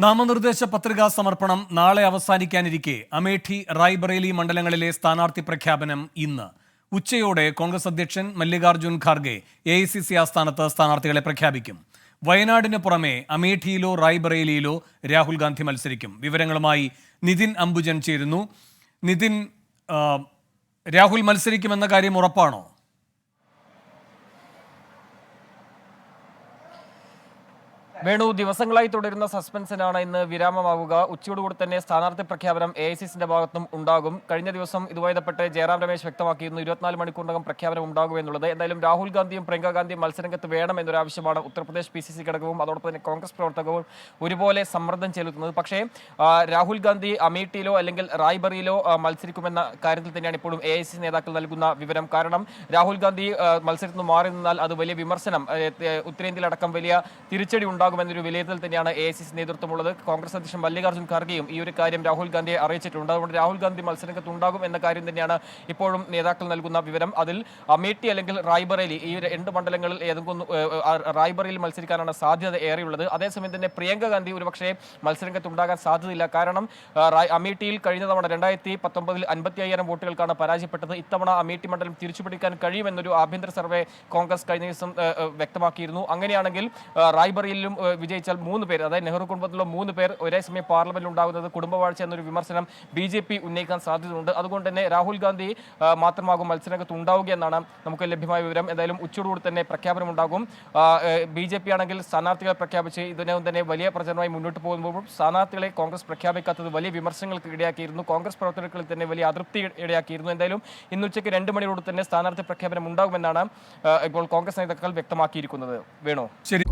നാമനിർദ്ദേശ പത്രികാ സമർപ്പണം നാളെ അവസാനിക്കാനിരിക്കെ അമേഠി റായ്ബറേലി മണ്ഡലങ്ങളിലെ സ്ഥാനാർത്ഥി പ്രഖ്യാപനം ഇന്ന് ഉച്ചയോടെ കോൺഗ്രസ് അധ്യക്ഷൻ മല്ലികാർജ്ജുൻ ഖാർഗെ എഐസിസി ആസ്ഥാനത്ത് സ്ഥാനാർത്ഥികളെ പ്രഖ്യാപിക്കും. വയനാടിന് പുറമെ അമേഠിയിലോ റായ്ബറേലിയിലോ രാഹുൽ ഗാന്ധി മത്സരിക്കും. വിവരങ്ങളുമായി നിതിൻ അംബുജൻ ചേരുന്നു. നിതിൻ, രാഹുൽ മത്സരിക്കുമെന്ന കാര്യം ഉറപ്പാണോ? വേണു, ദിവസങ്ങളായി തുടരുന്ന സസ്പെൻസിനാണ് ഇന്ന് വിരാമമാവുക. ഉച്ചയോടുകൂടി തന്നെ സ്ഥാനാർത്ഥി പ്രഖ്യാപനം എഐസിസിന്റെ ഭാഗത്തും ഉണ്ടാകും. കഴിഞ്ഞ ദിവസം ഇതുമായി ബന്ധപ്പെട്ട് ജയറാം രമേശ് വ്യക്തമാക്കിയിരുന്നു 24 മണിക്കൂറിനകം പ്രഖ്യാപനം ഉണ്ടാകും എന്നുള്ളത്. എന്തായാലും രാഹുൽ ഗാന്ധിയും പ്രിയങ്ക ഗാന്ധിയും മത്സരരംഗത്ത് വേണം എന്നൊരാവശ്യമാണ് ഉത്തർപ്രദേശ് PCC ഘടകവും അതോടൊപ്പം തന്നെ കോൺഗ്രസ് പ്രവർത്തകവും ഒരുപോലെ സമ്മർദ്ദം ചെലുത്തുന്നത്. പക്ഷേ രാഹുൽ ഗാന്ധി അമേഠിയിലോ അല്ലെങ്കിൽ റായ്ബറിയിലോ മത്സരിക്കുമെന്ന കാര്യത്തിൽ തന്നെയാണ് ഇപ്പോഴും എഐസിസി നേതാക്കൾ നൽകുന്ന വിവരം. കാരണം രാഹുൽ ഗാന്ധി മത്സരത്തിൽ നിന്ന് മാറി നിന്നാൽ അത് വലിയ വിമർശനം, ഉത്തരേന്ത്യയിലടക്കം വലിയ തിരിച്ചടി എന്നൊരു വിലയിരുത്തൽ തന്നെയാണ് എഐസിസി നേതൃത്വമുള്ളത്. കോൺഗ്രസ് അധ്യക്ഷൻ മല്ലികാർജ്ജുൻ ഖാർഗെയും ഈ ഒരു കാര്യം രാഹുൽ ഗാന്ധിയെ അറിയിച്ചിട്ടുണ്ട്. അതുകൊണ്ട് രാഹുൽ ഗാന്ധി മത്സരരംഗത്ത് ഉണ്ടാകും എന്ന കാര്യം തന്നെയാണ് ഇപ്പോഴും നേതാക്കൾ നൽകുന്ന വിവരം. അതിൽ അമേഠി അല്ലെങ്കിൽ റായ്ബറേലി, ഈ 2 മണ്ഡലങ്ങളിൽ ഏതെങ്കിലും റായ്ബറേലിയിൽ മത്സരിക്കാനാണ് സാധ്യത ഏറെയുള്ളത്. അതേസമയം തന്നെ പ്രിയങ്ക ഗാന്ധി ഒരുപക്ഷെ മത്സരരംഗത്ത് ഉണ്ടാകാൻ സാധ്യതയില്ല. കാരണം അമേഠിയിൽ കഴിഞ്ഞ തവണ 2019 55,000 വോട്ടുകൾക്കാണ് പരാജയപ്പെട്ടത്. ഇത്തവണ അമേഠി മണ്ഡലം തിരിച്ചുപിടിക്കാൻ കഴിയുമെന്നൊരു ആഭ്യന്തര സർവേ കോൺഗ്രസ് കഴിഞ്ഞ ദിവസം വ്യക്തമാക്കിയിരുന്നു. അങ്ങനെയാണെങ്കിൽ റായ്ബറേലിയിലും വിജയിച്ചാൽ 3 പേർ, അതായത് നെഹ്റു കുടുംബത്തിലുള്ള 3 പേർ ഒരേ സമയം പാർലമെന്റിൽ ഉണ്ടാകുന്നത് കുടുംബവാഴ്ച എന്നൊരു വിമർശനം BJP ഉന്നയിക്കാൻ സാധ്യതയുണ്ട്. അതുകൊണ്ട് തന്നെ രാഹുൽ ഗാന്ധി മാത്രമാകും മത്സരരംഗത്ത് ഉണ്ടാവുകയെന്നാണ് നമുക്ക് ലഭ്യമായ വിവരം. എന്തായാലും ഉച്ചയോടുകൂടി തന്നെ പ്രഖ്യാപനം ഉണ്ടാകും. BJP ആണെങ്കിൽ സ്ഥാനാർത്ഥികളെ പ്രഖ്യാപിച്ച് ഇതിനകം തന്നെ വലിയ പ്രചരണമായി മുന്നോട്ട് പോകുമ്പോൾ സ്ഥാനാർത്ഥികളെ കോൺഗ്രസ് പ്രഖ്യാപിക്കാത്തത് വലിയ വിമർശനങ്ങൾക്ക് ഇടയാക്കിയിരുന്നു. കോൺഗ്രസ് പ്രവർത്തകർക്കിൽ തന്നെ വലിയ അതൃപ്തി ഇടയാക്കിയിരുന്നു. എന്തായാലും ഇന്നുച്ചയ്ക്ക് 2 മണിയോട് തന്നെ സ്ഥാനാർത്ഥി പ്രഖ്യാപനം ഉണ്ടാകുമെന്നാണ് ഇപ്പോൾ കോൺഗ്രസ് നേതാക്കൾ വ്യക്തമാക്കിയിരിക്കുന്നത്. വേണോ? ശരി.